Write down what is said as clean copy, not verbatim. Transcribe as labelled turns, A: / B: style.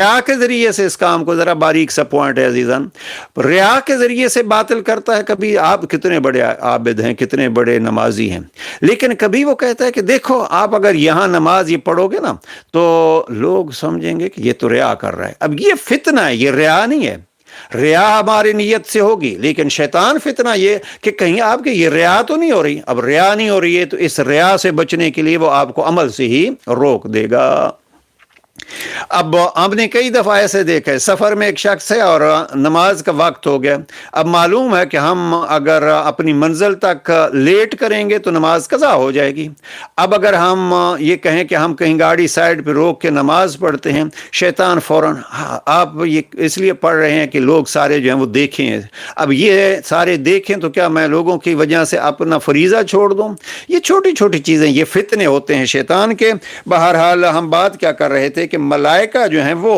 A: रिया के ज़रिए से इस काम को, ज़रा बारीक सा पॉइंट है अजीज़ान, रिया के ज़रिए से बातिल करता है। कभी आप कितने बड़े आबिद हैं, कितने बड़े नमाजी हैं, लेकिन कभी वो कहता है कि देखो आप अगर यहाँ नमाज ये पढ़ोगे ना तो लोग समझेंगे कि ये तो रिया कर रहा है। अब ये फितना है, ये रिया नहीं है। रिया हमारी नीयत से होगी, लेकिन शैतान फितना ये कि कहीं आपके ये रिया तो नहीं हो रही। अब रिया नहीं हो रही है तो इस रिया से बचने के लिए वो आपको अमल से ही रोक देगा। अब हमने कई दफ़ा ऐसे देखा है, सफ़र में एक शख्स है और नमाज का वक्त हो गया। अब मालूम है कि हम अगर अपनी मंजिल तक लेट करेंगे तो नमाज कज़ा हो जाएगी। अब अगर हम ये कहें कि हम कहीं गाड़ी साइड पे रोक के नमाज पढ़ते हैं, शैतान फ़ौरन आप ये इसलिए पढ़ रहे हैं कि लोग सारे जो हैं वो देखें। अब ये सारे देखें तो क्या मैं लोगों की वजह से अपना फरीज़ा छोड़ दूँ? ये छोटी छोटी चीज़ें, ये फितने होते हैं शैतान के। बहरहाल हम बात क्या कर रहे थे कि मलाइका जो हैं वो